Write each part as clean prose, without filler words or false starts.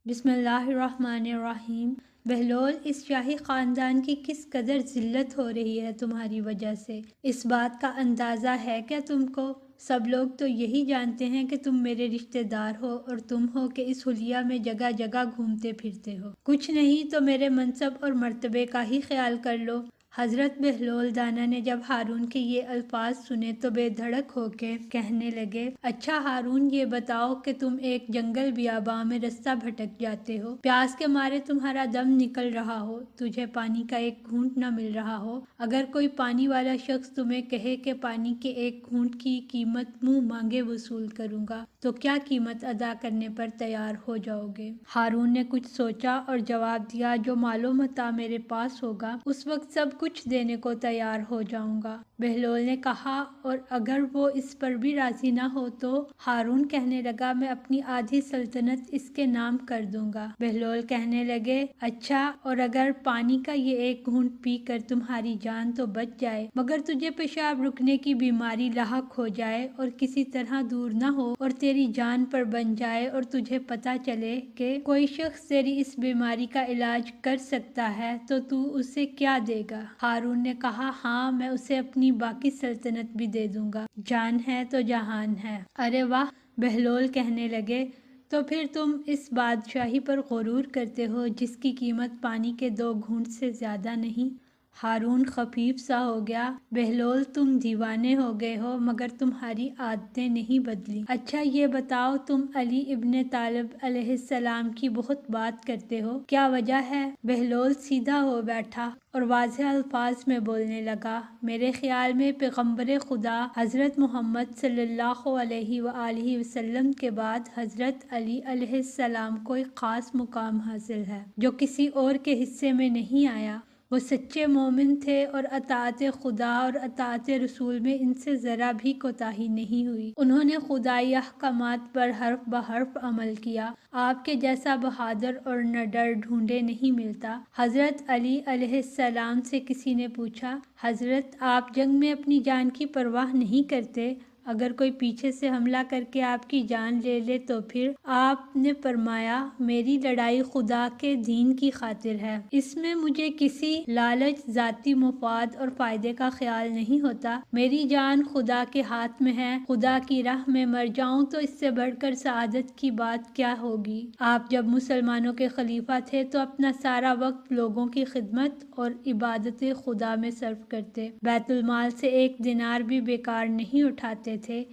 بسم اللہ الرحمن الرحیم۔ بہلول، اس شاہی خاندان کی کس قدر ذلت ہو رہی ہے تمہاری وجہ سے، اس بات کا اندازہ ہے کیا تم کو؟ سب لوگ تو یہی جانتے ہیں کہ تم میرے رشتہ دار ہو اور تم ہو کہ اس حلیہ میں جگہ جگہ گھومتے پھرتے ہو۔ کچھ نہیں تو میرے منصب اور مرتبے کا ہی خیال کر لو۔ حضرت بہلول دانا نے جب ہارون کے یہ الفاظ سنے تو بے دھڑک ہو کے کہنے لگے، اچھا ہارون، یہ بتاؤ کہ تم ایک جنگل بیاباں میں رستہ بھٹک جاتے ہو، پیاس کے مارے تمہارا دم نکل رہا ہو، تجھے پانی کا ایک گھونٹ نہ مل رہا ہو، اگر کوئی پانی والا شخص تمہیں کہے کہ پانی کے ایک گھونٹ کی قیمت منہ مانگے وصول کروں گا تو کیا قیمت ادا کرنے پر تیار ہو جاؤ گے؟ ہارون نے کچھ سوچا اور جواب دیا، جو مال و متاع میرے پاس ہوگا اس وقت سب کچھ دینے کو تیار ہو جاؤں گا۔ بہلول نے کہا، اور اگر وہ اس پر بھی راضی نہ ہو تو؟ ہارون کہنے لگا، میں اپنی آدھی سلطنت اس کے نام کر دوں گا۔ بہلول کہنے لگے، اچھا، اور اگر پانی کا یہ ایک گھونٹ پی کر تمہاری جان تو بچ جائے مگر تجھے پیشاب رکنے کی بیماری لاحق ہو جائے اور کسی طرح دور نہ ہو اور تیری جان پر بن جائے اور تجھے پتہ چلے کہ کوئی شخص تیری اس بیماری کا علاج کر سکتا ہے تو تو اسے کیا دے گا؟ ہارون نے کہا، ہاں، میں اسے اپنی باقی سلطنت بھی دے دوں گا، جان ہے تو جہان ہے۔ ارے واہ! بہلول کہنے لگے، تو پھر تم اس بادشاہی پر غرور کرتے ہو جس کی قیمت پانی کے 2 گھونٹ سے زیادہ نہیں؟ ہارون خفیف سا ہو گیا، بہلول، تم دیوانے ہو گئے ہو مگر تمہاری عادتیں نہیں بدلی۔ اچھا یہ بتاؤ، تم علی ابن طالب علیہ السلام کی بہت بات کرتے ہو، کیا وجہ ہے؟ بہلول سیدھا ہو بیٹھا اور واضح الفاظ میں بولنے لگا، میرے خیال میں پیغمبر خدا حضرت محمد صلی اللہ علیہ وآلہ وسلم کے بعد حضرت علی علیہ السلام کو ایک خاص مقام حاصل ہے جو کسی اور کے حصے میں نہیں آیا۔ وہ سچے مومن تھے اور اطاعت خدا اور اطاعت رسول میں ان سے ذرا بھی کوتاہی نہیں ہوئی۔ انہوں نے خدائی احکامات پر حرف بحرف عمل کیا۔ آپ کے جیسا بہادر اور نڈر ڈھونڈے نہیں ملتا۔ حضرت علی علیہ السلام سے کسی نے پوچھا، حضرت، آپ جنگ میں اپنی جان کی پرواہ نہیں کرتے؟ اگر کوئی پیچھے سے حملہ کر کے آپ کی جان لے لے تو پھر؟ آپ نے فرمایا، میری لڑائی خدا کے دین کی خاطر ہے، اس میں مجھے کسی لالچ، ذاتی مفاد اور فائدے کا خیال نہیں ہوتا۔ میری جان خدا کے ہاتھ میں ہے، خدا کی راہ میں مر جاؤں تو اس سے بڑھ کر سعادت کی بات کیا ہوگی؟ آپ جب مسلمانوں کے خلیفہ تھے تو اپنا سارا وقت لوگوں کی خدمت اور عبادت خدا میں صرف کرتے، بیت المال سے 1 دینار بھی بیکار نہیں اٹھاتے تھے،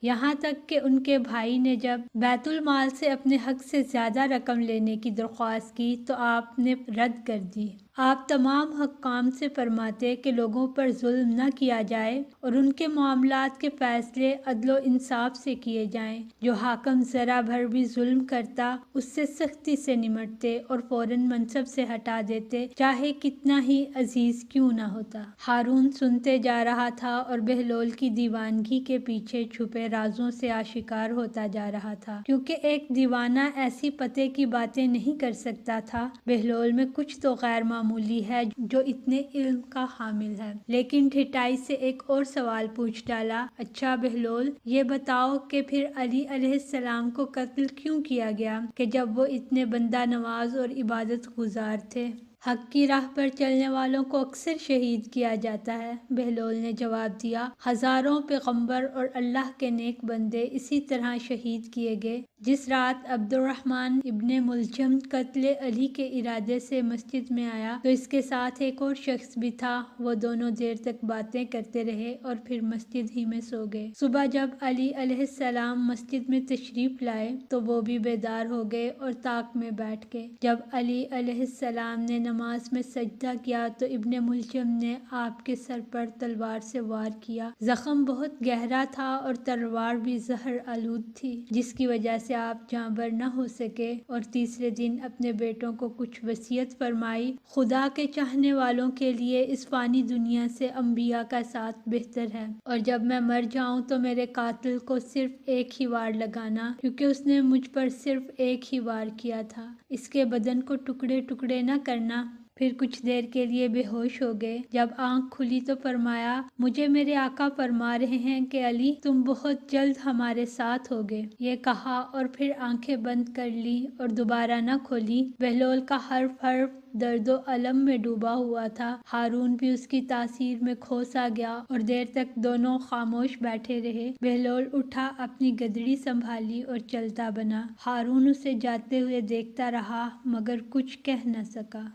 یہاں تک کہ ان کے بھائی نے جب بیت المال سے اپنے حق سے زیادہ رقم لینے کی درخواست کی تو آپ نے رد کر دی۔ آپ تمام حکام سے فرماتے کہ لوگوں پر ظلم نہ کیا جائے اور ان کے معاملات کے فیصلے عدل و انصاف سے کیے جائیں۔ جو حاکم ذرا بھر بھی ظلم کرتا اس سے سختی سے نمٹتے اور فوراً منصب سے ہٹا دیتے، چاہے کتنا ہی عزیز کیوں نہ ہوتا۔ ہارون سنتے جا رہا تھا اور بہلول کی دیوانگی کے پیچھے چھپے رازوں سے آشکار ہوتا جا رہا تھا، کیونکہ ایک دیوانہ ایسی پتے کی باتیں نہیں کر سکتا تھا۔ بہلول میں کچھ تو غیر معمولی ہے جو اتنے علم کا حامل ہے، لیکن ٹھٹائی سے ایک اور سوال پوچھ ڈالا، اچھا بہلول، یہ بتاؤ کہ پھر علی علیہ السلام کو قتل کیوں کیا گیا کہ جب وہ اتنے بندہ نواز اور عبادت گزار تھے؟ حق کی راہ پر چلنے والوں کو اکثر شہید کیا جاتا ہے۔ بہلول نے جواب دیا، ہزاروں پیغمبر اور اللہ کے نیک بندے اسی طرح شہید کیے گئے۔ جس رات عبد الرحمن ابن ملجم قتل علی کے ارادے سے مسجد میں آیا تو اس کے ساتھ ایک اور شخص بھی تھا، وہ دونوں دیر تک باتیں کرتے رہے اور پھر مسجد ہی میں سو گئے۔ صبح جب علی علیہ السلام مسجد میں تشریف لائے تو وہ بھی بیدار ہو گئے اور طاق میں بیٹھ گئے۔ جب علی علیہ السلام نے نماز میں سجدہ کیا تو ابن ملجم نے آپ کے سر پر تلوار سے وار کیا۔ زخم بہت گہرا تھا اور تلوار بھی زہر آلود تھی، جس کی وجہ سے آپ جاں بر نہ ہو سکے، اور تیسرے دن اپنے بیٹوں کو کچھ وصیت فرمائی، خدا کے چاہنے والوں کے لیے اس فانی دنیا سے انبیاء کا ساتھ بہتر ہے، اور جب میں مر جاؤں تو میرے قاتل کو صرف ایک ہی وار لگانا، کیونکہ اس نے مجھ پر صرف ایک ہی وار کیا تھا، اس کے بدن کو ٹکڑے ٹکڑے نہ کرنا۔ پھر کچھ دیر کے لیے بے ہوش ہو گئے۔ جب آنکھ کھلی تو فرمایا مجھے میرے آقا فرما رہے ہیں کہ علی تم بہت جلد ہمارے ساتھ ہوگے۔ یہ کہا اور پھر آنکھیں بند کر لی اور دوبارہ نہ کھولی۔ بہلول کا حرف حرف درد و الم میں ڈوبا ہوا تھا۔ ہارون بھی اس کی تاثیر میں کھو سا گیا اور دیر تک دونوں خاموش بیٹھے رہے۔ بہلول اٹھا، اپنی گدڑی سنبھالی اور چلتا بنا۔ ہارون اسے جاتے ہوئے دیکھتا رہا مگر کچھ کہہ نہ سکا۔